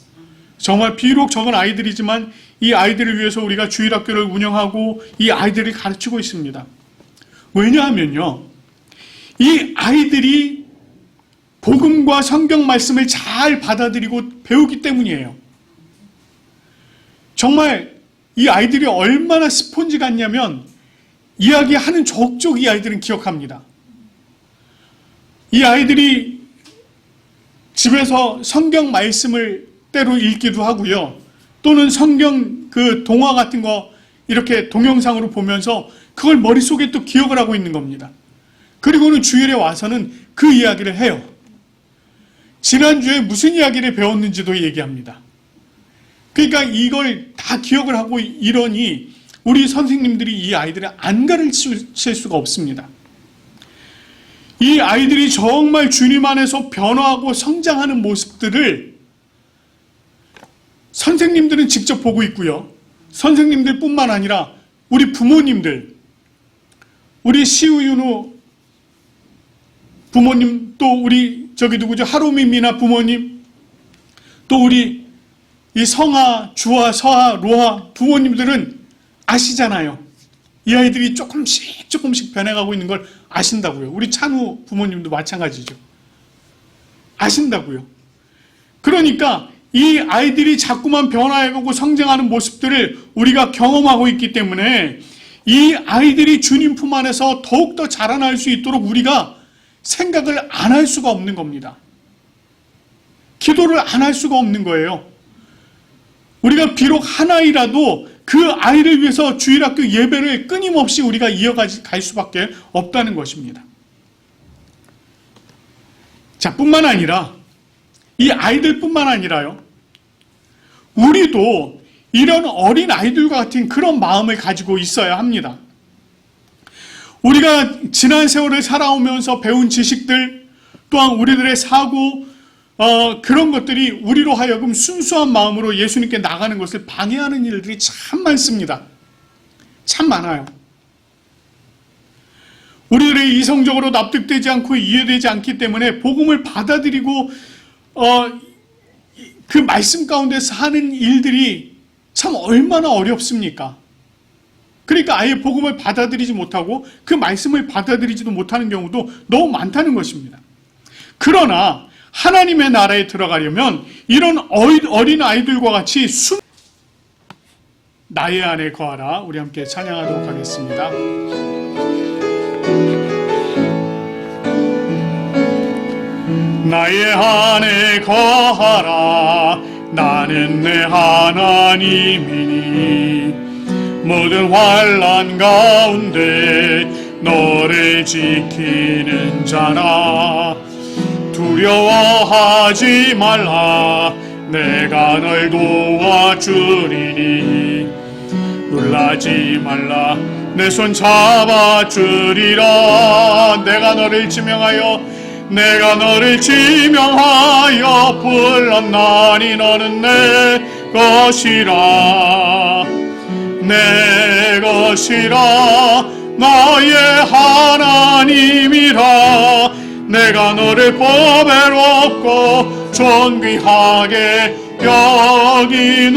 정말 비록 적은 아이들이지만 이 아이들을 위해서 우리가 주일학교를 운영하고 이 아이들을 가르치고 있습니다. 왜냐하면요, 이 아이들이 복음과 성경 말씀을 잘 받아들이고 배우기 때문이에요. 정말 이 아이들이 얼마나 스폰지 같냐면 이야기하는 족족 이 아이들은 기억합니다. 이 아이들이 집에서 성경 말씀을 때로 읽기도 하고요. 또는 성경 그 동화 같은 거 이렇게 동영상으로 보면서 그걸 머릿속에 또 기억을 하고 있는 겁니다. 그리고는 주일에 와서는 그 이야기를 해요. 지난주에 무슨 이야기를 배웠는지도 얘기합니다. 그러니까 이걸 다 기억을 하고 이러니 우리 선생님들이 이 아이들을 안 가르칠 수가 없습니다. 이 아이들이 정말 주님 안에서 변화하고 성장하는 모습들을 선생님들은 직접 보고 있고요. 선생님들 뿐만 아니라 우리 부모님들, 우리 시우윤우 부모님, 또 우리 누구죠? 하루미 미나 부모님, 또 우리 이 성아, 주아, 서아, 로아 부모님들은 아시잖아요. 이 아이들이 조금씩 변해가고 있는 걸 아신다고요. 우리 찬우 부모님도 마찬가지죠. 아신다고요. 그러니까 이 아이들이 자꾸만 변화해가고 성장하는 모습들을 우리가 경험하고 있기 때문에 이 아이들이 주님 품 안에서 더욱더 자라날 수 있도록 우리가 생각을 안 할 수가 없는 겁니다. 기도를 안 할 수가 없는 거예요. 우리가 비록 하나이라도 그 아이를 위해서 주일학교 예배를 끊임없이 우리가 이어갈 수밖에 없다는 것입니다. 자, 뿐만 아니라 이 아이들뿐만 아니라요, 우리도 이런 어린 아이들과 같은 그런 마음을 가지고 있어야 합니다. 우리가 지난 세월을 살아오면서 배운 지식들, 또한 우리들의 사고, 그런 것들이 우리로 하여금 순수한 마음으로 예수님께 나가는 것을 방해하는 일들이 참 많습니다. 참 많아요. 우리들의 이성적으로 납득되지 않고 이해되지 않기 때문에 복음을 받아들이고 그 말씀 가운데서 하는 일들이 참 얼마나 어렵습니까? 그러니까 아예 복음을 받아들이지 못하고 그 말씀을 받아들이지도 못하는 경우도 너무 많다는 것입니다. 그러나 하나님의 나라에 들어가려면 이런 어린 아이들과 같이 나의 안에 거하라. 우리 함께 찬양하도록 하겠습니다. 나의 안에 거하라. 나는 내 하나님이니 모든 환난 가운데 너를 지키는 자라. 두려워하지 말라. 내가 널 도와주리니 놀라지 말라. 내 손 잡아주리라. 내가 너를 지명하여 불렀나니 너는 내 것이라. 내 것이라. 나의 하나님이라. 내가 너를 보배롭고 존귀하게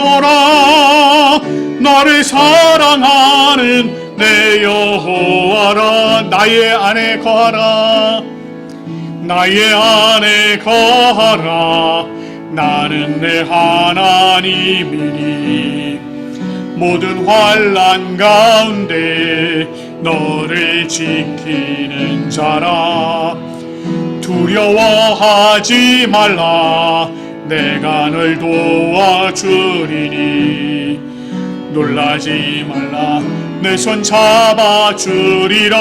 여기노라. 너를 사랑하는 내 여호와라. 나의 안에 거하라. 나의 안에 거하라. 나는 내 하나님이니 모든 환난 가운데 너를 지키는 자라. 두려워하지 말라. 내가 널 도와주리니 놀라지 말라. 내 손 잡아주리라.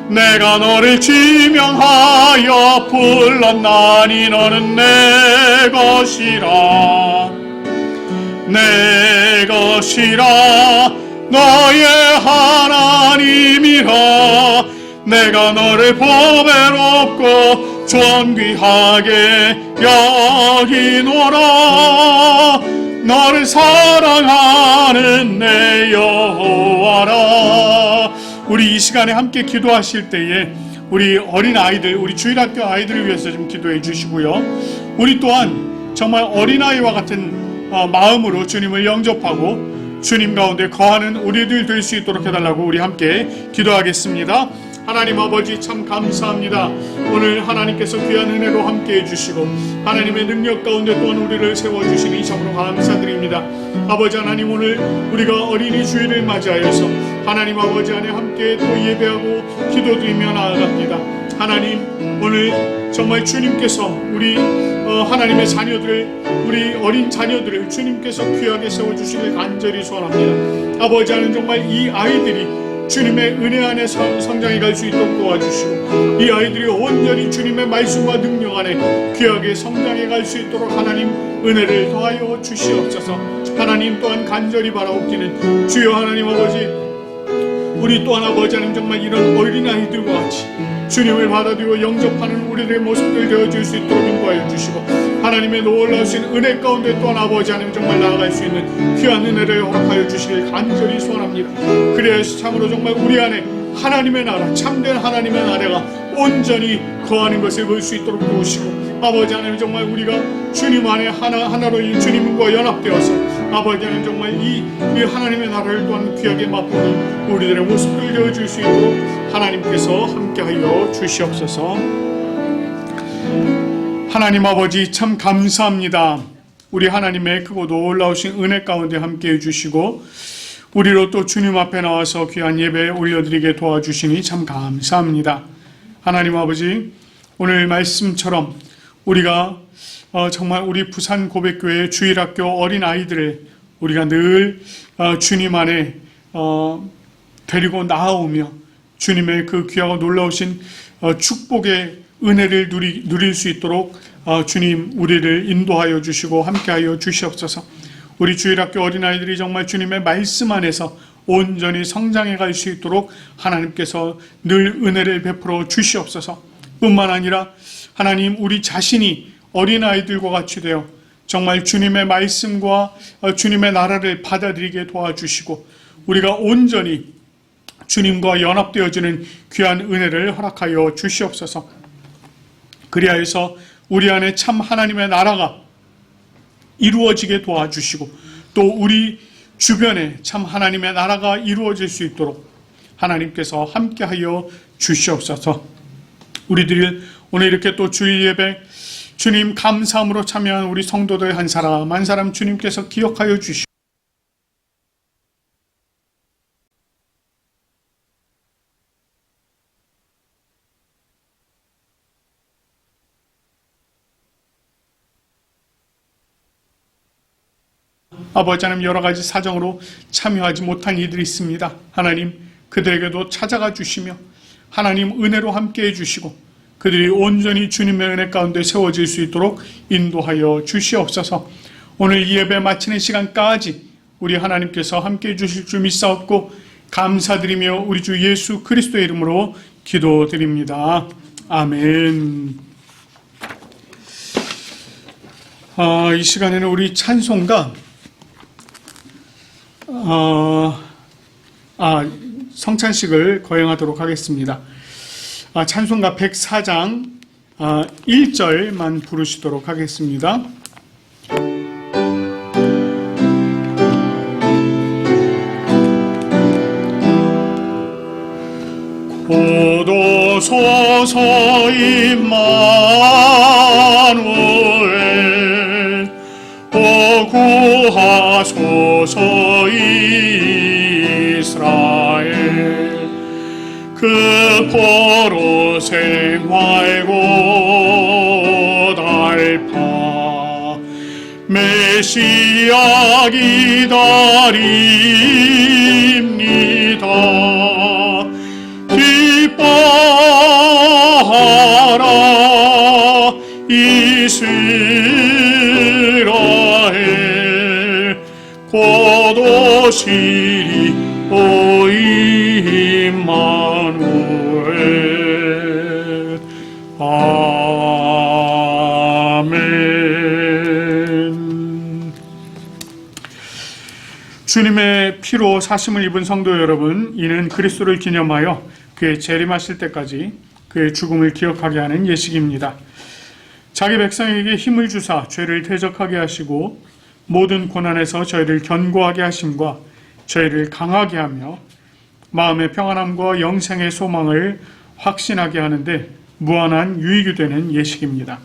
내가 너를 지명하여 불렀나니 너는 내 것이라. 내 것이라. 너의 하나님이라. 내가 너를 보배롭고 존귀하게 여기노라. 너를 사랑하는 내 여호와라. 우리 이 시간에 함께 기도하실 때에 우리 어린 아이들, 우리 주일학교 아이들을 위해서 좀 기도해 주시고요. 우리 또한 정말 어린아이와 같은 마음으로 주님을 영접하고 주님 가운데 거하는 우리들 될 수 있도록 해달라고 우리 함께 기도하겠습니다. 하나님 아버지 참 감사합니다. 오늘 하나님께서 귀한 은혜로 함께 해주시고 하나님의 능력 가운데 또한 우리를 세워주시니 참으로 감사드립니다. 아버지 하나님, 오늘 우리가 어린이 주일을 맞이하여서 하나님 아버지 안에 함께 또 예배하고 기도드리며 나아갑니다. 하나님, 오늘 정말 주님께서 우리 하나님의 자녀들을, 우리 어린 자녀들을 주님께서 귀하게 세워주시길 간절히 소원합니다. 아버지 하나님, 정말 이 아이들이 주님의 은혜 안에 성장해 갈 수 있도록 도와주시고 이 아이들이 온전히 주님의 말씀과 능력 안에 귀하게 성장해 갈 수 있도록 하나님 은혜를 더하여 주시옵소서. 하나님 또한 간절히 바라옵기는 주여 하나님 아버지, 우리 또한 아버지 하나님 정말 이런 어린아이들과 같이 주님을 받아들이고 영접하는 우리들의 모습들 되어줄 수 있도록 인도하여 주시고 하나님의 놀라우신 은혜 가운데 또한 아버지 하나님 정말 나아갈 수 있는 귀한 은혜를 허락하여 주시길 간절히 소원합니다. 그래서 참으로 정말 우리 안에 하나님의 나라, 참된 하나님의 나라가 온전히 거하는 것을 볼 수 있도록 도우시고 아버지 하나님 정말 우리가 주님 안에 하나로 주님과 연합되어서 아버지 하나님 정말 이 하나님의 나라를 또한 귀하게 맛보는 우리들의 모습을 되어줄 수 있도록 하나님께서 함께하여 주시옵소서. 하나님 아버지 참 감사합니다. 우리 하나님의 크고 놀라우신 은혜 가운데 함께해 주시고 우리로 또 주님 앞에 나와서 귀한 예배 올려드리게 도와주시니 참 감사합니다. 하나님 아버지, 오늘 말씀처럼 우리가 정말 우리 부산 고백교회 주일학교 어린아이들을 우리가 늘 주님 안에 데리고 나아오며 주님의 그 귀하고 놀라우신 축복의 은혜를 누릴 수 있도록 주님 우리를 인도하여 주시고 함께하여 주시옵소서. 우리 주일학교 어린아이들이 정말 주님의 말씀 안에서 온전히 성장해 갈 수 있도록 하나님께서 늘 은혜를 베풀어 주시옵소서. 뿐만 아니라 하나님, 우리 자신이 어린아이들과 같이 되어 정말 주님의 말씀과 주님의 나라를 받아들이게 도와주시고 우리가 온전히 주님과 연합되어지는 귀한 은혜를 허락하여 주시옵소서. 그리하여서 우리 안에 참 하나님의 나라가 이루어지게 도와주시고 또 우리 주변에 참 하나님의 나라가 이루어질 수 있도록 하나님께서 함께하여 주시옵소서. 우리들이 오늘 이렇게 또 주일 예배 주님 감사함으로 참여한 우리 성도들 한 사람 한 사람 주님께서 기억하여 주시고 아버지 하나님, 여러 가지 사정으로 참여하지 못한 이들이 있습니다. 하나님, 그들에게도 찾아가 주시며 하나님 은혜로 함께해 주시고 그들이 온전히 주님의 은혜 가운데 세워질 수 있도록 인도하여 주시옵소서. 오늘 이 예배 마치는 시간까지 우리 하나님께서 함께해 주실 줄 믿사옵고 감사드리며 우리 주 예수 그리스도의 이름으로 기도드립니다. 아멘. 이 시간에는 우리 찬송가 성찬식을 거행하도록 하겠습니다. 찬송가 104장 1절만 부르시도록 하겠습니다. 고도소서 임마누엘 구하소서 이스라엘 그 포로 생활고 달파 메시아 기다립니다. 기뻐하라 이스라엘 고도시리 오 임마누엘. 아멘. 주님의 피로 사심을 입은 성도 여러분, 이는 그리스도를 기념하여 그의 재림하실 때까지 그의 죽음을 기억하게 하는 예식입니다. 자기 백성에게 힘을 주사 죄를 대적하게 하시고 모든 고난에서 저희를 견고하게 하심과 저희를 강하게 하며 마음의 평안함과 영생의 소망을 확신하게 하는데 무한한 유익이 되는 예식입니다.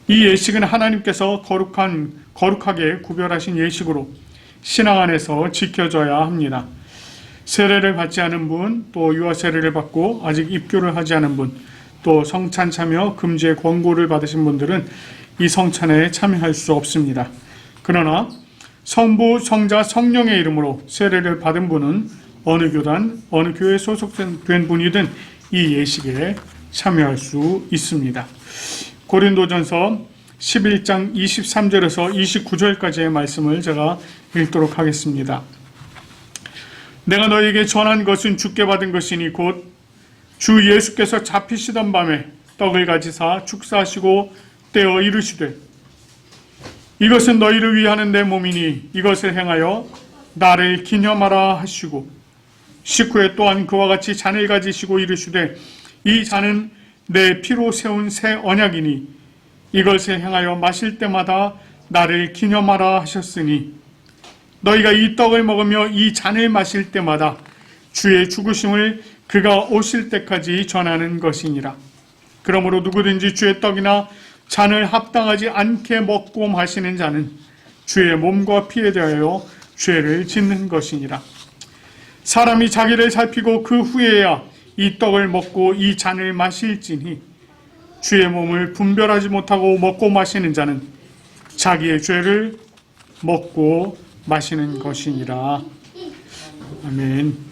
이 예식은 하나님께서 거룩하게 구별하신 예식으로 신앙 안에서 지켜져야 합니다. 세례를 받지 않은 분, 또 유아 세례를 받고 아직 입교를 하지 않은 분, 또 성찬 참여 금지의 권고를 받으신 분들은 이 성찬에 참여할 수 없습니다. 그러나 성부, 성자, 성령의 이름으로 세례를 받은 분은 어느 교단, 어느 교회에 소속된 분이든 이 예식에 참여할 수 있습니다. 고린도전서 11장 23절에서 29절까지의 말씀을 제가 읽도록 하겠습니다. 내가 너에게 전한 것은 주께 받은 것이니 곧 주 예수께서 잡히시던 밤에 떡을 가지사 축사하시고 떼어 이르시되 이것은 너희를 위하는 내 몸이니 이것을 행하여 나를 기념하라 하시고 식후에 또한 그와 같이 잔을 가지시고 이르시되 이 잔은 내 피로 세운 새 언약이니 이것을 행하여 마실 때마다 나를 기념하라 하셨으니 너희가 이 떡을 먹으며 이 잔을 마실 때마다 주의 죽으심을 그가 오실 때까지 전하는 것이니라. 그러므로 누구든지 주의 떡이나 잔을 합당하지 않게 먹고 마시는 자는 주의 몸과 피에 대하여 죄를 짓는 것이니라. 사람이 자기를 살피고 그 후에야 이 떡을 먹고 이 잔을 마실지니 주의 몸을 분별하지 못하고 먹고 마시는 자는 자기의 죄를 먹고 마시는 것이니라. 아멘.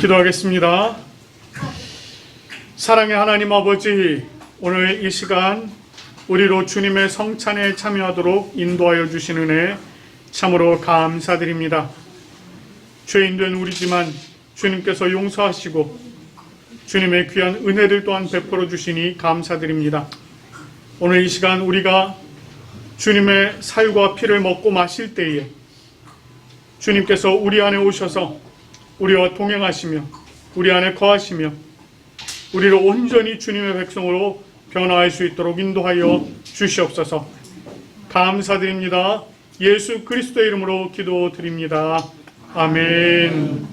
기도하겠습니다. 사랑의 하나님 아버지, 오늘 이 시간 우리로 주님의 성찬에 참여하도록 인도하여 주신 은혜 참으로 감사드립니다. 죄인된 우리지만 주님께서 용서하시고 주님의 귀한 은혜를 또한 베풀어 주시니 감사드립니다. 오늘 이 시간 우리가 주님의 살과 피를 먹고 마실 때에 주님께서 우리 안에 오셔서 우리와 동행하시며 우리 안에 거하시며 우리를 온전히 주님의 백성으로 변화할 수 있도록 인도하여 주시옵소서. 감사드립니다. 예수 그리스도의 이름으로 기도드립니다. 아멘.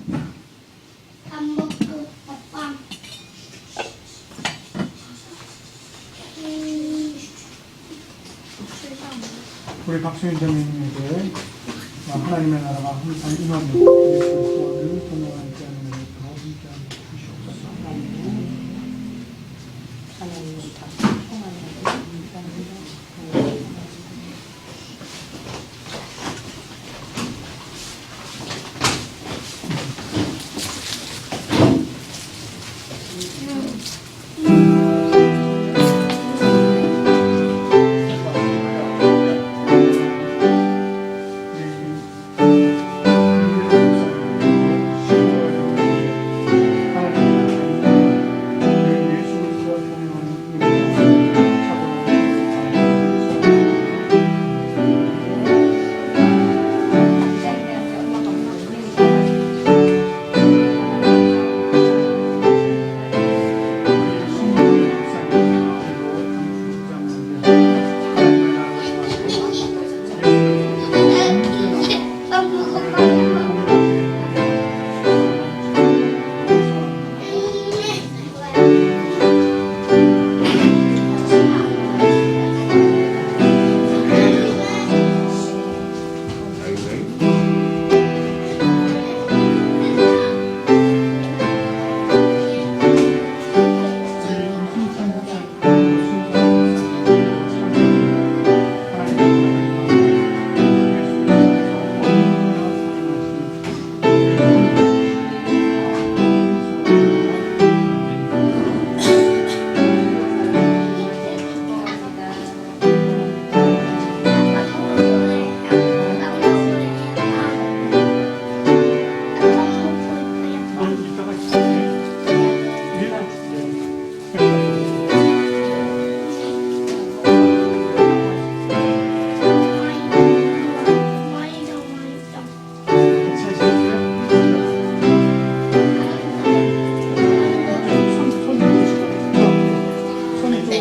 우리 박수인 자매님에게 하나님의 나라가 항상 임하며 예수 그리스도를 동행하는 자 함께하는 주시옵소서. 하나님은 다 통하는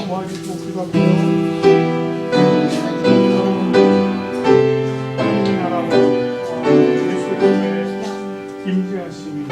도와주시고 기도합니다. 하나님의 나라와 예수 그리스도의 임재하심이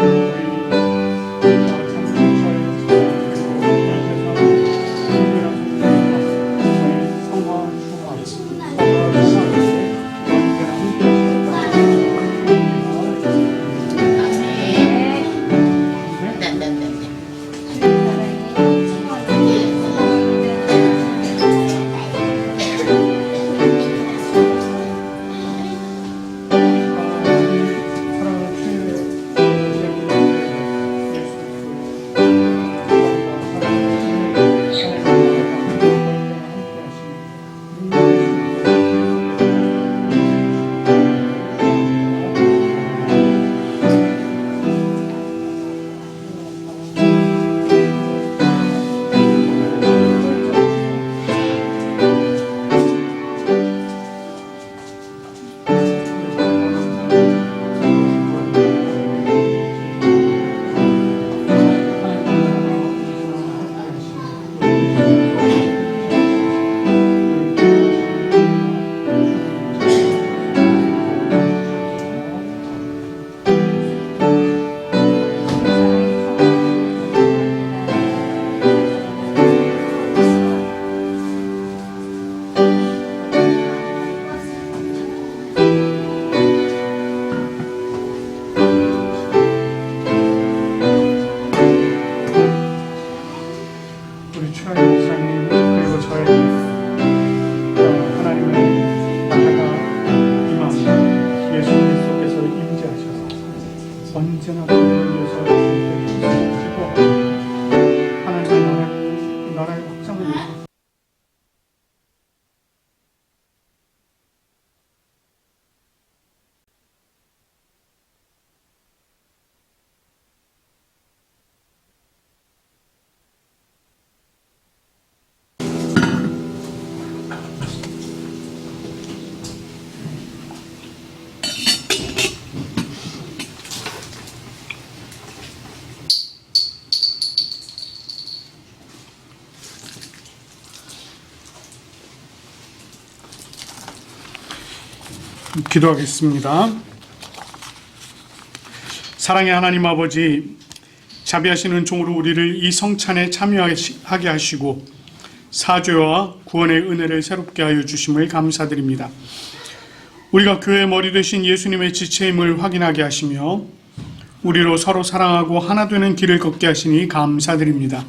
우리 최하희 목사님 그리고 저에게 하나님의 나라가 임함 예수 그리스도께서 임재하셔서 언제나 그를 위해서 주시고 하나님의 나라의 확장을 위해서 기도하겠습니다. 사랑의 하나님 아버지, 자비하시는 종으로 우리를 이 성찬에 참여하게 하시고 사죄와 구원의 은혜를 새롭게 하여 주심을 감사드립니다. 우리가 교회의 머리 되신 예수님의 지체임을 확인하게 하시며 우리로 서로 사랑하고 하나 되는 길을 걷게 하시니 감사드립니다.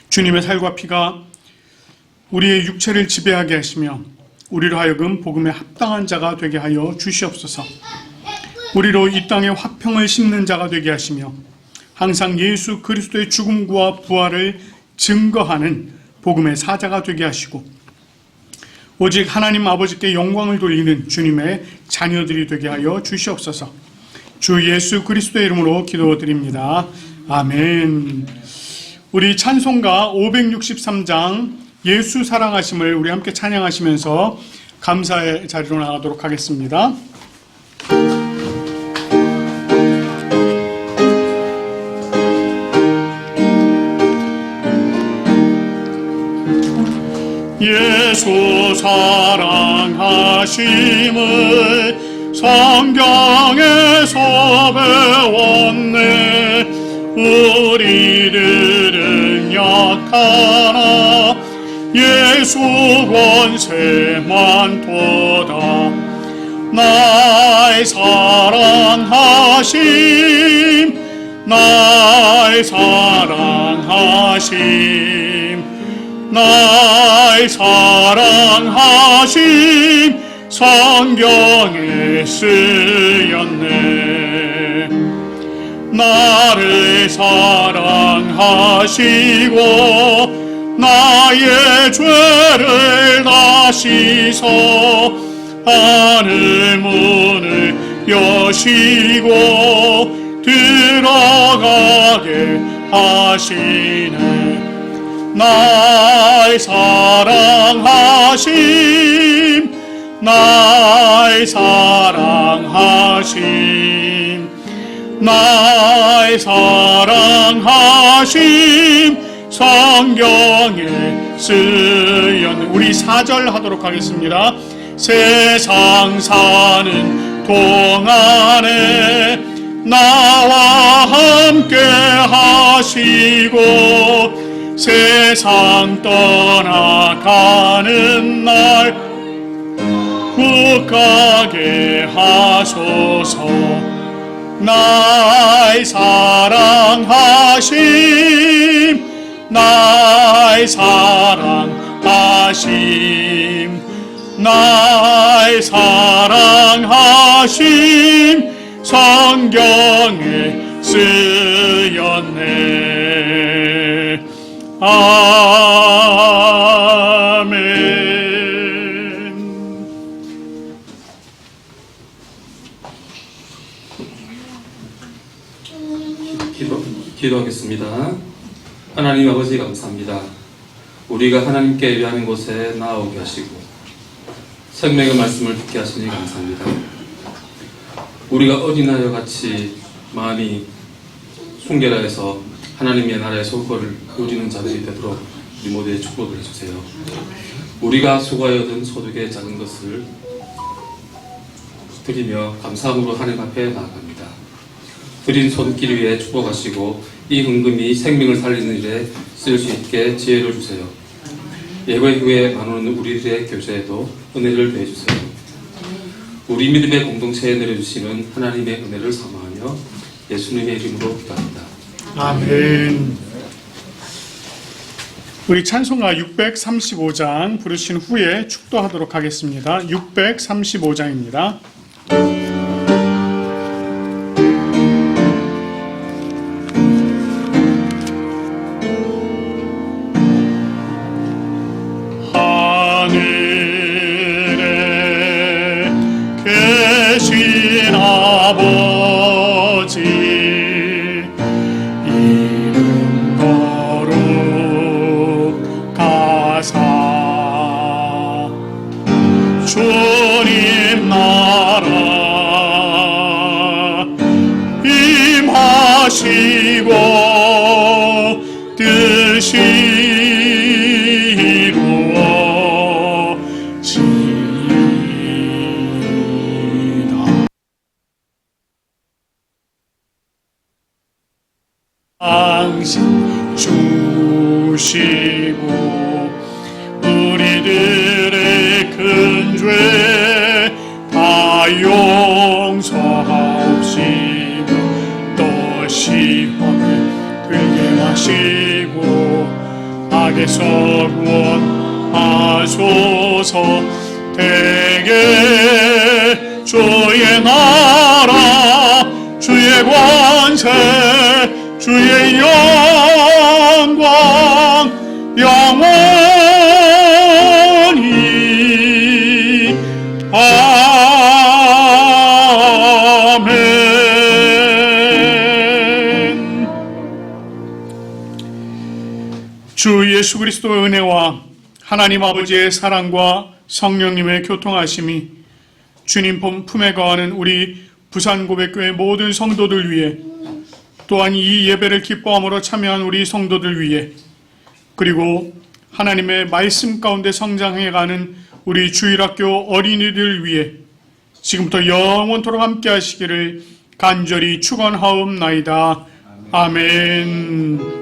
주님의 살과 피가 우리의 육체를 지배하게 하시며 우리로 하여금 복음에 합당한 자가 되게 하여 주시옵소서. 우리로 이 땅에 화평을 심는 자가 되게 하시며 항상 예수 그리스도의 죽음과 부활을 증거하는 복음의 사자가 되게 하시고 오직 하나님 아버지께 영광을 돌리는 주님의 자녀들이 되게 하여 주시옵소서. 주 예수 그리스도의 이름으로 기도드립니다. 아멘. 우리 찬송가 563장 예수 사랑하심을 우리 함께 찬양하시면서 감사의 자리로 나가도록 하겠습니다. 예수 사랑하심을 성경에서 배웠네. 우리들은 약하나 예수 권세만 도다. 나의 사랑하심 나의 사랑하심 나의 사랑하심 성경에 쓰였네. 나를 사랑하시고 나의 죄를 다 씻어 하늘 문을 여시고 들어가게 하시네. 나의 사랑하심 나의 사랑하심 나의 사랑하심 성경에 쓰였네. 우리 4절 하도록 하겠습니다. 세상 사는 동안에 나와 함께 하시고 세상 떠나가는 날 굿가게 하소서. 나의 사랑하심 나의 사랑하심 나의 사랑하심 성경에 쓰였네. 아멘. 기도하겠습니다. 하나님 아버지 감사합니다. 우리가 하나님께 예배하는 곳에 나아오게 하시고 생명의 말씀을 듣게 하시니 감사합니다. 우리가 어린아이와 같이 마음이 순결하여서 하나님의 나라의 소거를 누리는 자들이 되도록 우리 모두의 축복을 해주세요. 우리가 수고하여 얻은 소득의 작은 것을 드리며 감사함으로 하나님 앞에 나아갑니다. 드린 손길 위에 축복하시고 이 헌금이 생명을 살리는 일에 쓸 수 있게 지혜를 주세요. 예배 후에 나누는 우리들의 교제에도 은혜를 더해주세요. 우리 믿음의 공동체에 내려주시는 하나님의 은혜를 사모하며 예수님의 이름으로 기도합니다. 아멘. 우리 찬송가 635장 부르신 후에 축도하도록 하겠습니다. 635장입니다. 하늘에 계신 아버지 이름 거룩하사 주님 나라 임하시고 뜻이 이루어지이다. 당신 주시고 우리들의 큰 죄 다 용서하옵시며 또 시험에 들게 마시고 악에서 구원하소서. 대개 주의 나라 주의 권세 주의 영광 영원히 아멘. 주 예수 그리스도의 은혜와 하나님 아버지의 사랑과 성령님의 교통하심이 주님 품에 거하는 우리 부산고백교회 모든 성도들 위해, 또한 이 예배를 기뻐함으로 참여한 우리 성도들 위해, 그리고 하나님의 말씀 가운데 성장해가는 우리 주일학교 어린이들 위해 지금부터 영원토록 함께 하시기를 간절히 축원하옵나이다. 아멘.